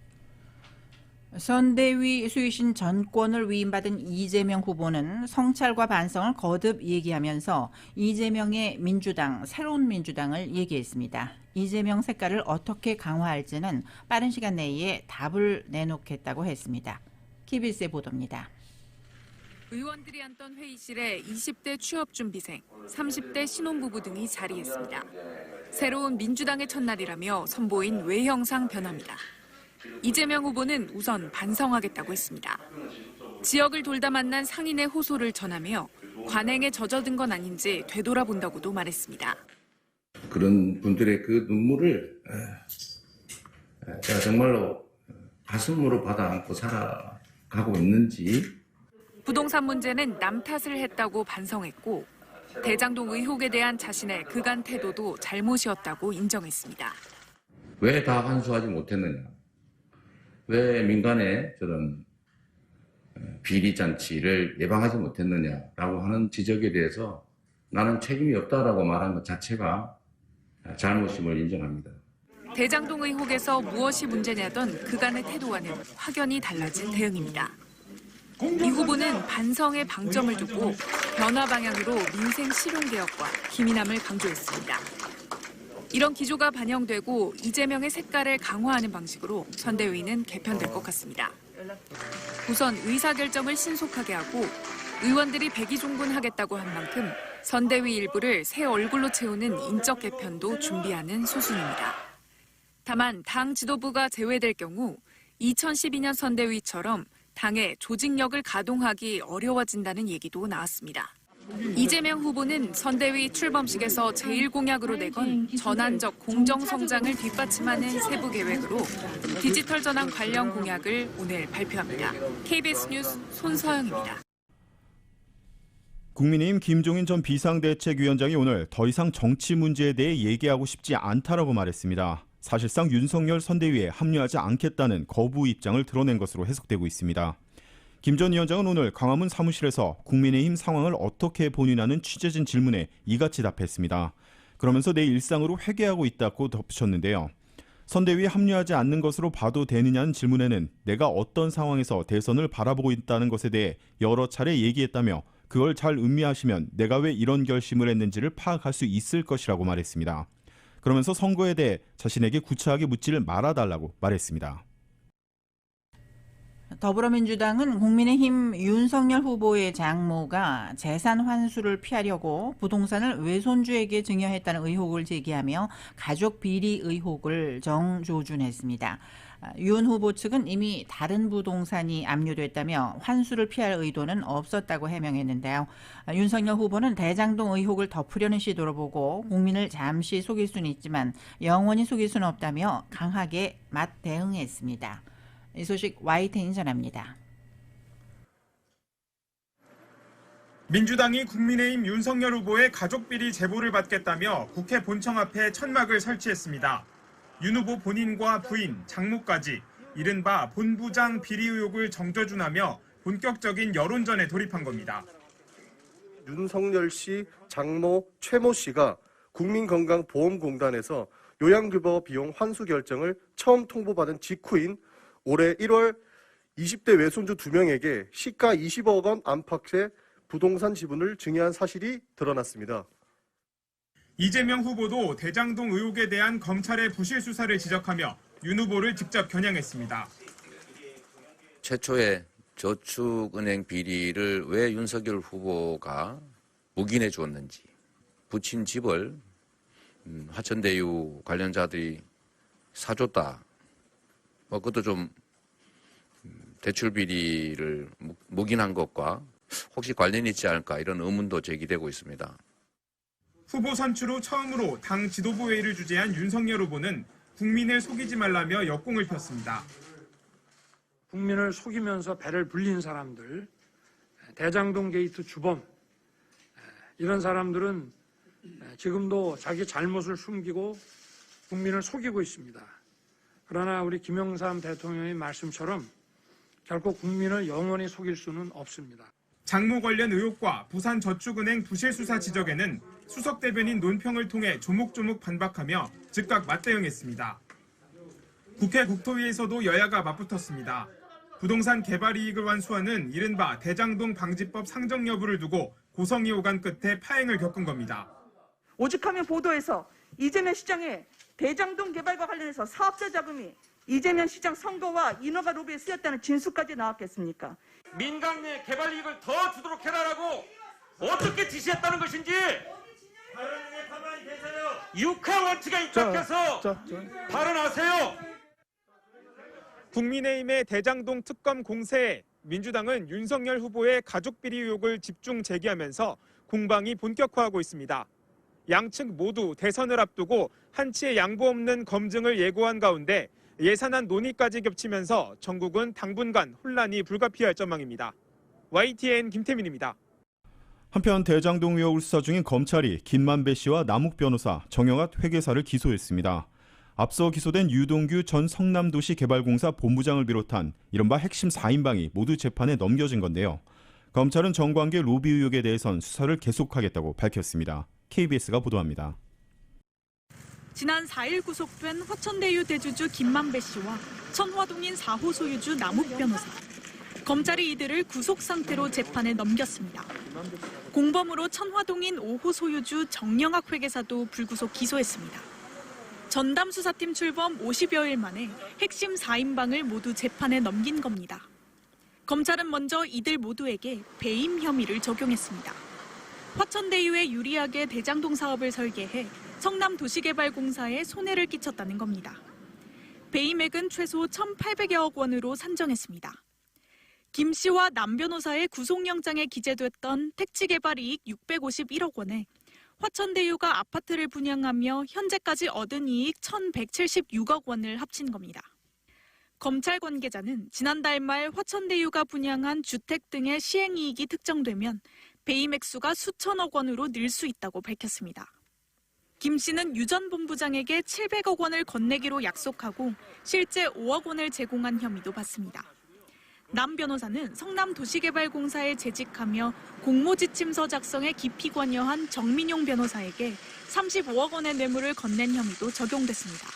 Speaker 3: 선대위 수의신 전권을 위임받은 이재명 후보는 성찰과 반성을 거듭 얘기하면서 이재명의 민주당, 새로운 민주당을 얘기했습니다. 이재명 색깔을 어떻게 강화할지는 빠른 시간 내에 답을 내놓겠다고 했습니다. KBS의 보도입니다.
Speaker 15: 의원들이 앉던 회의실에 20대 취업준비생, 30대 신혼부부 등이 자리했습니다. 새로운 민주당의 첫날이라며 선보인 외형상 변화입니다. 이재명 후보는 우선 반성하겠다고 했습니다. 지역을 돌다 만난 상인의 호소를 전하며 관행에 젖어든 건 아닌지 되돌아본다고도 말했습니다.
Speaker 16: 그런 분들의 그 눈물을 제가 정말로 가슴으로 받아 안고 살아가고 있는지.
Speaker 15: 부동산 문제는 남 탓을 했다고 반성했고 대장동 의혹에 대한 자신의 그간 태도도 잘못이었다고 인정했습니다.
Speaker 16: 왜 다 환수하지 못했느냐. 왜 민간의 저런 비리잔치를 예방하지 못했느냐라고 하는 지적에 대해서 나는 책임이 없다라고 말한 것 자체가 잘못임을 인정합니다.
Speaker 15: 대장동 의혹에서 무엇이 문제냐던 그간의 태도와는 확연히 달라진 대응입니다. 이 후보는 반성에 방점을 두고 변화 방향으로 민생 실용개혁과 기민함을 강조했습니다. 이런 기조가 반영되고 이재명의 색깔을 강화하는 방식으로 선대위는 개편될 것 같습니다. 우선 의사결정을 신속하게 하고 의원들이 백의종군하겠다고 한 만큼 선대위 일부를 새 얼굴로 채우는 인적 개편도 준비하는 수순입니다. 다만 당 지도부가 제외될 경우 2012년 선대위처럼 당의 조직력을 가동하기 어려워진다는 얘기도 나왔습니다. 이재명 후보는 선대위 출범식에서 제1공약으로 내건 전환적 공정성장을 뒷받침하는 세부 계획으로 디지털 전환 관련 공약을 오늘 발표합니다. KBS 뉴스 손서영입니다.
Speaker 2: 국민의힘 김종인 전 비상대책위원장이 오늘 더 이상 정치 문제에 대해 얘기하고 싶지 않다라고 말했습니다. 사실상 윤석열 선대위에 합류하지 않겠다는 거부 입장을 드러낸 것으로 해석되고 있습니다. 김 전 위원장은 오늘 광화문 사무실에서 국민의힘 상황을 어떻게 본인하는 취재진 질문에 이같이 답했습니다. 그러면서 내 일상으로 회개하고 있다고 덧붙였는데요. 선대위에 합류하지 않는 것으로 봐도 되느냐는 질문에는 내가 어떤 상황에서 대선을 바라보고 있다는 것에 대해 여러 차례 얘기했다며 그걸 잘 음미하시면 내가 왜 이런 결심을 했는지를 파악할 수 있을 것이라고 말했습니다. 그러면서 선거에 대해 자신에게 구차하게 묻지를 말아달라고 말했습니다.
Speaker 3: 더불어민주당은 국민의힘 윤석열 후보의 장모가 재산 환수를 피하려고 부동산을 외손주에게 증여했다는 의혹을 제기하며 가족 비리 의혹을 정조준했습니다. 윤 후보 측은 이미 다른 부동산이 압류됐다며 환수를 피할 의도는 없었다고 해명했는데요. 윤석열 후보는 대장동 의혹을 덮으려는 시도로 보고 국민을 잠시 속일 수는 있지만 영원히 속일 수는 없다며 강하게 맞대응했습니다. 이 소식 YTN이 전합니다.
Speaker 17: 민주당이 국민의힘 윤석열 후보의 가족비리 제보를 받겠다며 국회 본청 앞에 천막을 설치했습니다. 윤 후보 본인과 부인, 장모까지 이른바 본부장 비리 의혹을 정조준하며 본격적인 여론전에 돌입한 겁니다.
Speaker 18: 윤석열 씨 장모 최모 씨가 국민건강보험공단에서 요양급여 비용 환수 결정을 처음 통보받은 직후인 올해 1월 20대 외손주 2명에게 시가 20억 원 안팎의 부동산 지분을 증여한 사실이 드러났습니다.
Speaker 17: 이재명 후보도 대장동 의혹에 대한 검찰의 부실 수사를 지적하며 윤 후보를 직접 겨냥했습니다.
Speaker 16: 최초의 저축은행 비리를 왜 윤석열 후보가 묵인해 주었는지, 부친 집을 화천대유 관련자들이 사줬다. 그것도 좀 대출 비리를 묵인한 것과 혹시 관련이 있지 않을까 이런 의문도 제기되고 있습니다.
Speaker 17: 후보 선출 후 처음으로 당 지도부 회의를 주재한 윤석열 후보는 국민을 속이지 말라며 역공을 폈습니다.
Speaker 19: 국민을 속이면서 배를 불린 사람들, 대장동 게이트 주범, 이런 사람들은 지금도 자기 잘못을 숨기고 국민을 속이고 있습니다. 그러나 우리 김영삼 대통령의 말씀처럼 결코 국민을 영원히 속일 수는 없습니다.
Speaker 17: 장모 관련 의혹과 부산저축은행 부실 수사 지적에는 수석 대변인 논평을 통해 조목조목 반박하며 즉각 맞대응했습니다. 국회 국토위에서도 여야가 맞붙었습니다. 부동산 개발 이익을 완수하는 이른바 대장동 방지법 상정 여부를 두고 고성이 오간 끝에 파행을 겪은 겁니다.
Speaker 20: 오죽하면 보도에서 이재명 시장의 대장동 개발과 관련해서 사업자 자금이 이재명 시장 선거와 인허가 로비에 쓰였다는 진술까지 나왔겠습니까?
Speaker 10: 민간 내 개발 이익을 더 주도록 해라라고 어떻게 지시했다는 것인지 발언에 가만히 계세요. 육하 원칙에 입각해서 발언하세요.
Speaker 17: 국민의힘의 대장동 특검 공세에 민주당은 윤석열 후보의 가족비리 의혹을 집중 제기하면서 공방이 본격화하고 있습니다. 양측 모두 대선을 앞두고 한치의 양보 없는 검증을 예고한 가운데 예산안 논의까지 겹치면서 전국은 당분간 혼란이 불가피할 전망입니다. YTN 김태민입니다.
Speaker 2: 한편 대장동 의혹을 수사 중인 검찰이 김만배 씨와 남욱 변호사, 정영학 회계사를 기소했습니다. 앞서 기소된 유동규 전 성남도시개발공사 본부장을 비롯한 이른바 핵심 4인방이 모두 재판에 넘겨진 건데요. 검찰은 정관계 로비 의혹에 대해선 수사를 계속하겠다고 밝혔습니다. KBS가 보도합니다.
Speaker 21: 지난 4일 구속된 화천대유 대주주 김만배 씨와 천화동인 4호 소유주 남욱 변호사. 검찰이 이들을 구속 상태로 재판에 넘겼습니다. 공범으로 천화동인 5호 소유주 정영학 회계사도 불구속 기소했습니다. 전담 수사팀 출범 50여일 만에 핵심 4인방을 모두 재판에 넘긴 겁니다. 검찰은 먼저 이들 모두에게 배임 혐의를 적용했습니다. 화천대유에 유리하게 대장동 사업을 설계해 성남도시개발공사에 손해를 끼쳤다는 겁니다. 배임액은 최소 1,800여억 원으로 산정했습니다. 김 씨와 남 변호사의 구속영장에 기재됐던 택지개발이익 651억 원에 화천대유가 아파트를 분양하며 현재까지 얻은 이익 1,176억 원을 합친 겁니다. 검찰 관계자는 지난달 말 화천대유가 분양한 주택 등의 시행이익이 특정되면 배임 액수가 수천억 원으로 늘 수 있다고 밝혔습니다. 김 씨는 유 전 본부장에게 700억 원을 건네기로 약속하고 실제 5억 원을 제공한 혐의도 받습니다. 남 변호사는 성남도시개발공사에 재직하며 공모지침서 작성에 깊이 관여한 정민용 변호사에게 35억 원의 뇌물을 건넨 혐의도 적용됐습니다.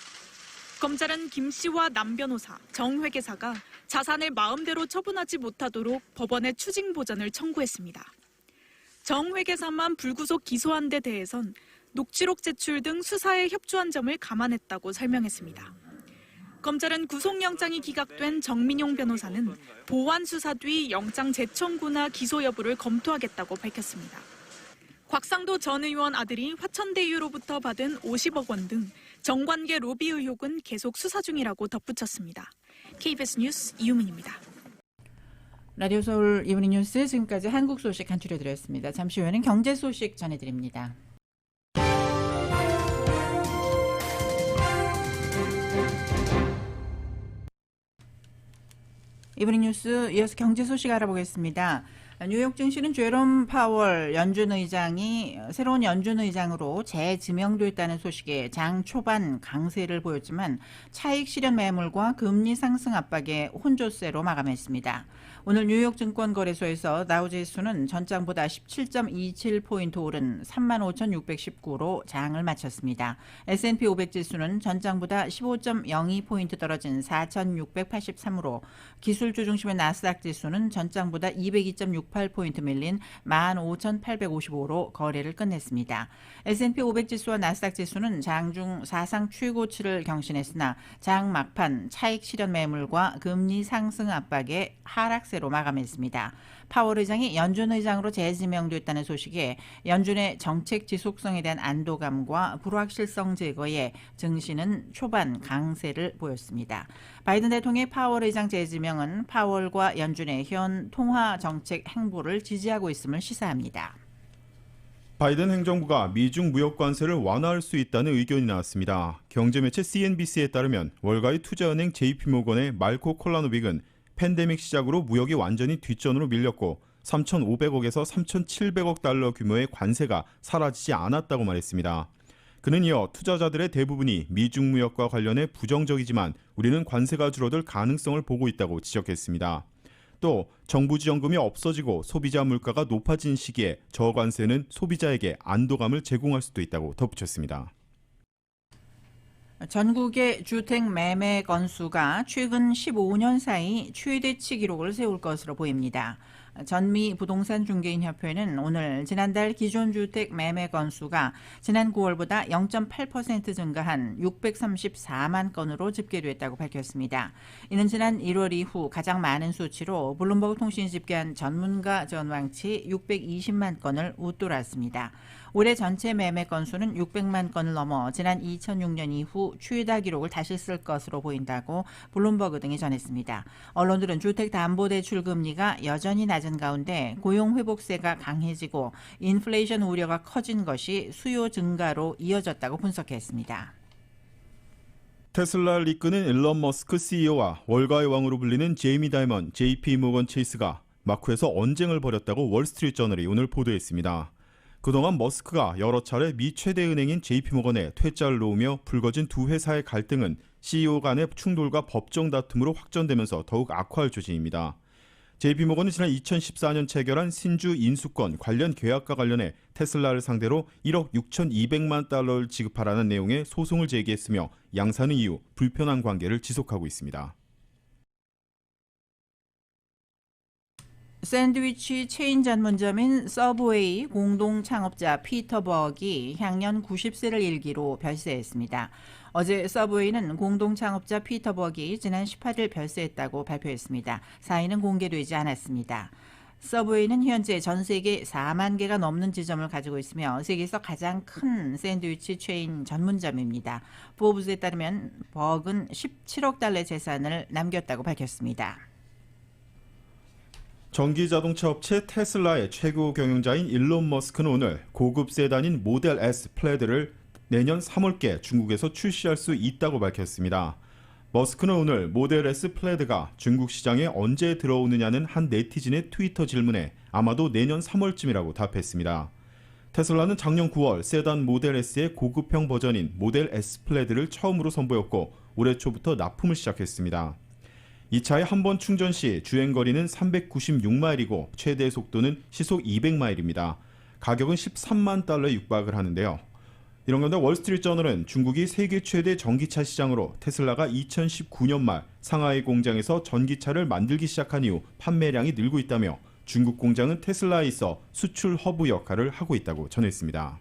Speaker 21: 검찰은 김 씨와 남 변호사, 정 회계사가 자산을 마음대로 처분하지 못하도록 법원에 추징 보전을 청구했습니다. 정 회계사만 불구속 기소한 데 대해선 녹취록 제출 등 수사에 협조한 점을 감안했다고 설명했습니다. 검찰은 구속영장이 기각된 정민용 변호사는 보완 수사 뒤 영장 재청구나 기소 여부를 검토하겠다고 밝혔습니다. 곽상도 전 의원 아들이 화천대유로부터 받은 50억 원 등 정관계 로비 의혹은 계속 수사 중이라고 덧붙였습니다. KBS 뉴스 이유민입니다.
Speaker 3: 라디오 서울 이브닝 뉴스 지금까지 한국 소식 간추려드렸습니다. 잠시 후에는 경제 소식 전해드립니다. 이브닝 뉴스 이어서 경제 소식 알아보겠습니다. 뉴욕 증시는 제롬 파월 연준 의장이 새로운 연준 의장으로 재지명됐다는 소식에 장 초반 강세를 보였지만 차익 실현 매물과 금리 상승 압박에 혼조세로 마감했습니다. 오늘 뉴욕 증권거래소에서 다우지수는 전장보다 17.27포인트 오른 35,619로 장을 마쳤습니다. S&P 500 지수는 전장보다 15.02포인트 떨어진 4,683으로 기술주 중심의 나스닥 지수는 전장보다 202.68포인트 밀린 15,855로 거래를 끝냈습니다. S&P 500 지수와 나스닥 지수는 장중 사상 최고치를 경신했으나 장 막판 차익 실현 매물과 금리 상승 압박에 하락세로 마감했습니다. 파월 의장이 연준 의장으로 재지명됐다는 소식에 연준의 정책 지속성에 대한 안도감과 불확실성 제거에 증시는 초반 강세를 보였습니다. 바이든 대통령의 파월 의장 재지명은 파월과 연준의 현 통화 정책 행보를 지지하고 있음을 시사합니다.
Speaker 2: 바이든 행정부가 미중 무역 관세를 완화할 수 있다는 의견이 나왔습니다. 경제매체 CNBC에 따르면 월가의 투자은행 JP모건의 말코 콜라노빅은 팬데믹 시작으로 무역이 완전히 뒷전으로 밀렸고 3,500억에서 3,700억 달러 규모의 관세가 사라지지 않았다고 말했습니다. 그는 이어 투자자들의 대부분이 미중 무역과 관련해 부정적이지만 우리는 관세가 줄어들 가능성을 보고 있다고 지적했습니다. 또 정부 지원금이 없어지고 소비자 물가가 높아진 시기에 저관세는 소비자에게 안도감을 제공할 수도 있다고 덧붙였습니다.
Speaker 3: 전국의 주택 매매 건수가 최근 15년 사이 최대치 기록을 세울 것으로 보입니다. 전미 부동산 중개인 협회는 오늘 지난달 기존 주택 매매 건수가 지난 9월보다 0.8% 증가한 634만 건으로 집계됐다고 밝혔습니다. 이는 지난 1월 이후 가장 많은 수치로 블룸버그 통신이 집계한 전문가 전망치 620만 건을 웃돌았습니다. 올해 전체 매매 건수는 600만 건을 넘어 지난 2006년 이후 최다 기록을 다시 쓸 것으로 보인다고 블룸버그 등이 전했습니다. 언론들은 주택담보대출 금리가 여전히 낮은 가운데 고용회복세가 강해지고 인플레이션 우려가 커진 것이 수요 증가로 이어졌다고 분석했습니다.
Speaker 2: 테슬라를 이끄는 일론 머스크 CEO와 월가의 왕으로 불리는 제이미 다이먼 JP모건 체이스가 마쿠에서 언쟁을 벌였다고 월스트리트저널이 오늘 보도했습니다. 그동안 머스크가 여러 차례 미 최대 은행인 JP모건에 퇴짜를 놓으며 불거진 두 회사의 갈등은 CEO 간의 충돌과 법정 다툼으로 확전되면서 더욱 악화할 조짐입니다. JP모건은 지난 2014년 체결한 신주 인수권 관련 계약과 관련해 테슬라를 상대로 1억 6,200만 달러를 지급하라는 내용의 소송을 제기했으며 양사는 이후 불편한 관계를 지속하고 있습니다.
Speaker 3: 샌드위치 체인 전문점인 서브웨이 공동 창업자 피터 버기 향년 90세를 일기로 별세했습니다. 어제 서브웨이는 공동 창업자 피터 버기 지난 18일 별세했다고 발표했습니다. 사인은 공개되지 않았습니다. 서브웨이는 현재 전 세계 4만 개가 넘는 지점을 가지고 있으며 세계에서 가장 큰 샌드위치 체인 전문점입니다. 포브스에 따르면 버그는 17억 달러의 재산을 남겼다고 밝혔습니다.
Speaker 2: 전기자동차 업체 테슬라의 최고 경영자인 일론 머스크는 오늘 고급 세단인 모델 S 플레드를 내년 3월께 중국에서 출시할 수 있다고 밝혔습니다. 머스크는 오늘 모델 S 플레드가 중국 시장에 언제 들어오느냐는 한 네티즌의 트위터 질문에 아마도 내년 3월쯤이라고 답했습니다. 테슬라는 작년 9월 세단 모델 S의 고급형 버전인 모델 S 플레드를 처음으로 선보였고 올해 초부터 납품을 시작했습니다. 이 차의 한 번 충전 시 주행거리는 396마일이고 최대 속도는 시속 200마일입니다. 가격은 13만 달러에 육박을 하는데요. 이런 가운데 월스트리트저널은 중국이 세계 최대 전기차 시장으로 테슬라가 2019년 말 상하이 공장에서 전기차를 만들기 시작한 이후 판매량이 늘고 있다며 중국 공장은 테슬라에 있어 수출 허브 역할을 하고 있다고 전했습니다.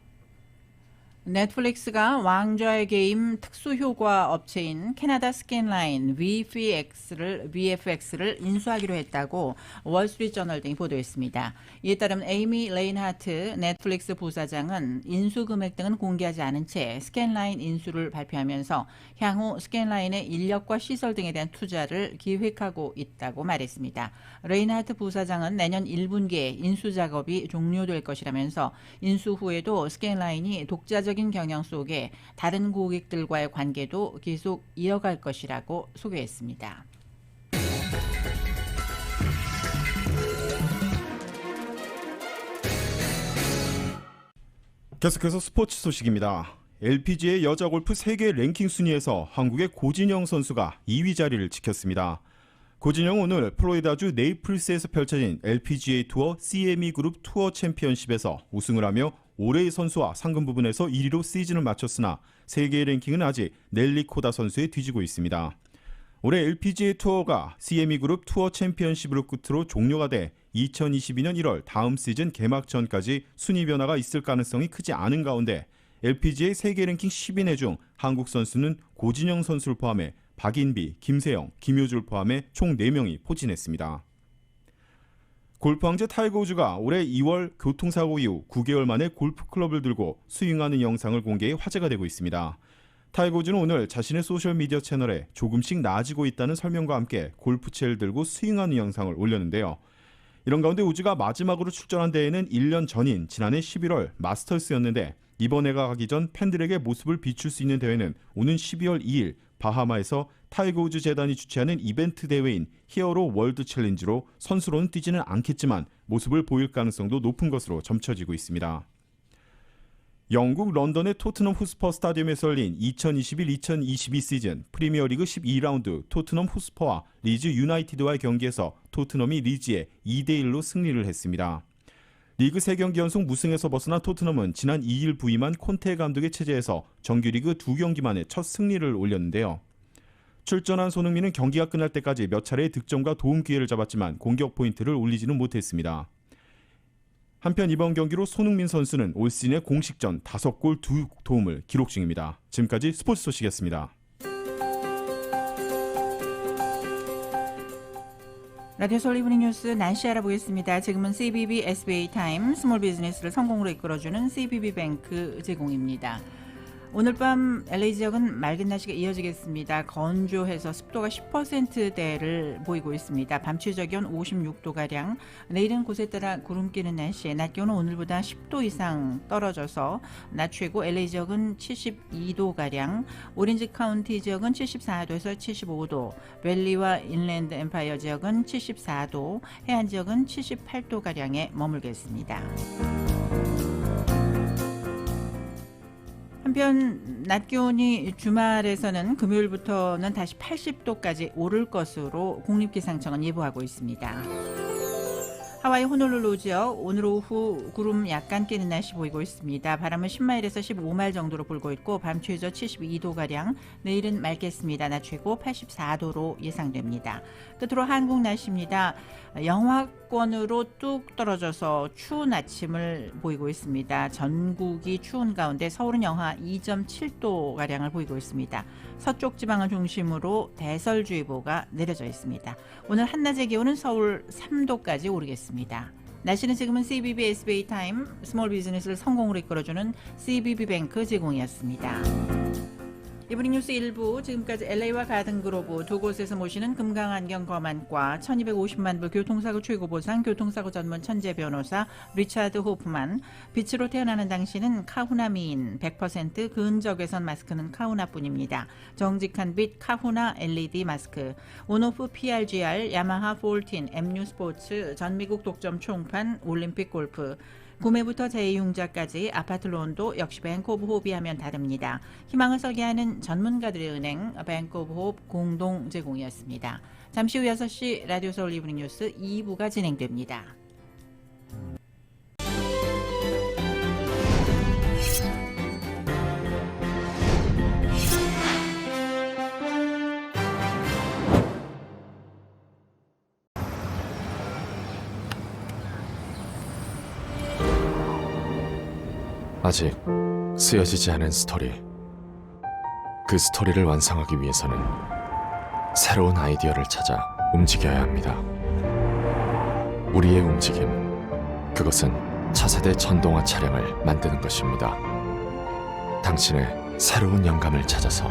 Speaker 3: 넷플릭스가 왕좌의 게임 특수효과 업체인 캐나다 스캔라인 VFX를 인수하기로 했다고 월스트리트저널 등이 보도했습니다. 이에 따르면 에이미 레인하트 넷플릭스 부사장은 인수 금액 등은 공개하지 않은 채 스캔라인 인수를 발표하면서 향후 스캔라인의 인력과 시설 등에 대한 투자를 기획하고 있다고 말했습니다. 레인하트 부사장은 내년 1분기에 인수 작업이 종료될 것이라면서 인수 후에도 스캔라인이 독자적 경영 속에 다른 고객들과의 관계도 계속 이어갈 것이라고 소개했습니다.
Speaker 2: 계속해서 스포츠 소식입니다. LPGA 여자 골프 세계 랭킹 순위에서 한국의 고진영 선수가 2위 자리를 지켰습니다. 고진영은 오늘 플로리다주 네이플스에서 펼쳐진 LPGA 투어 CME 그룹 투어 챔피언십에서 우승을 하며 올해의 선수와 상금 부분에서 1위로 시즌을 마쳤으나 세계 랭킹은 아직 넬리 코다 선수에 뒤지고 있습니다. 올해 LPGA 투어가 CME 그룹 투어 챔피언십으로 끝으로 종료가 돼 2022년 1월 다음 시즌 개막 전까지 순위 변화가 있을 가능성이 크지 않은 가운데 LPGA 세계 랭킹 10위 중 한국 선수는 고진영 선수를 포함해 박인비, 김세영, 김효주를 포함해 총 4명이 포진했습니다. 골프 황제 타이거 우즈가 올해 2월 교통사고 이후 9개월 만에 골프클럽을 들고 스윙하는 영상을 공개해 화제가 되고 있습니다. 타이거 우즈는 오늘 자신의 소셜미디어 채널에 조금씩 나아지고 있다는 설명과 함께 골프채를 들고 스윙하는 영상을 올렸는데요. 이런 가운데 우즈가 마지막으로 출전한 대회는 1년 전인 지난해 11월 마스터스였는데 이번 해가 가기 전 팬들에게 모습을 비출 수 있는 대회는 오는 12월 2일 바하마에서 타이거 우즈 재단이 주최하는 이벤트 대회인 히어로 월드 챌린지로 선수로는 뛰지는 않겠지만 모습을 보일 가능성도 높은 것으로 점쳐지고 있습니다. 영국 런던의 토트넘 호스퍼 스타디움에서 열린 2021-2022 시즌 프리미어리그 12라운드 토트넘 호스퍼와 리즈 유나이티드와의 경기에서 토트넘이 리즈에 2대1로 승리를 했습니다. 리그 3경기 연속 무승에서 벗어난 토트넘은 지난 2일 부임한 콘테 감독의 체제에서 정규리그 2경기 만에 첫 승리를 올렸는데요. 출전한 손흥민은 경기가 끝날 때까지 몇 차례의 득점과 도움 기회를 잡았지만 공격 포인트를 올리지는 못했습니다. 한편 이번 경기로 손흥민 선수는 올 시즌의 공식전 5골 2도움을 기록 중입니다. 지금까지 스포츠 소식이었습니다.
Speaker 3: 라디오 서울 이브닝 뉴스 날씨 알아보겠습니다. 지금은 CBB SBA 타임 스몰 비즈니스를 성공으로 이끌어주는 CBB뱅크 제공입니다. 오늘 밤 LA 지역은 맑은 날씨가 이어지겠습니다. 건조해서 습도가 10%대를 보이고 있습니다. 밤 최저 기온 56도가량, 내일은 곳에 따라 구름 끼는 날씨에 낮 기온은 오늘보다 10도 이상 떨어져서 낮 최고 LA 지역은 72도가량, 오렌지 카운티 지역은 74도에서 75도, 밸리와 인랜드 엠파이어 지역은 74도, 해안 지역은 78도가량에 머물겠습니다. 한편 낮 기온이 주말에서는 금요일부터는 다시 80도까지 오를 것으로 국립기상청은 예보하고 있습니다. 하와이 호놀룰루 지역 오늘 오후 구름 약간 끼는 날씨 보이고 있습니다. 바람은 10마일에서 15마일 정도로 불고 있고 밤 최저 72도가량, 내일은 맑겠습니다. 낮 최고 84도로 예상됩니다. 끝으로 한국 날씨입니다. 영하권으로 뚝 떨어져서 추운 아침을 보이고 있습니다. 전국이 추운 가운데 서울은 영하 2.7도가량을 보이고 있습니다. 서쪽 지방을 중심으로 대설주의보가 내려져 있습니다. 오늘 한낮의 기온은 서울 3도까지 오르겠습니다. 날씨는 지금은 CBB SBA 타임 스몰 비즈니스를 성공으로 이끌어주는 CBB뱅크 제공이었습니다. 이브닝 뉴스 1부, 지금까지 LA와 가든그로브 두 곳에서 모시는 금강안경 검안과 1250만 불 교통사고 최고보상 교통사고 전문 천재 변호사 리차드 호프만, 빛으로 태어나는 당신은 카후나 미인 100% 근적외선 마스크는 카후나뿐입니다. 정직한 빛 카후나 LED 마스크, 온오프 PRGR, 야마하 14, MU 스포츠, 전미국 독점 총판, 올림픽 골프, 구매부터 재이용자까지 아파트 론도 역시 뱅크 오브 호흡이 하면 다릅니다. 희망을 설계하는 전문가들의 은행 뱅크 오브 호흡 공동 제공이었습니다. 잠시 후 6시 라디오 서울 이브닝 뉴스 2부가 진행됩니다.
Speaker 1: 아직 쓰여지지 않은 스토리. 그 스토리를 완성하기 위해서는 새로운 아이디어를 찾아 움직여야 합니다. 우리의 움직임, 그것은 차세대 전동화 차량을 만드는 것입니다. 당신의 새로운 영감을 찾아서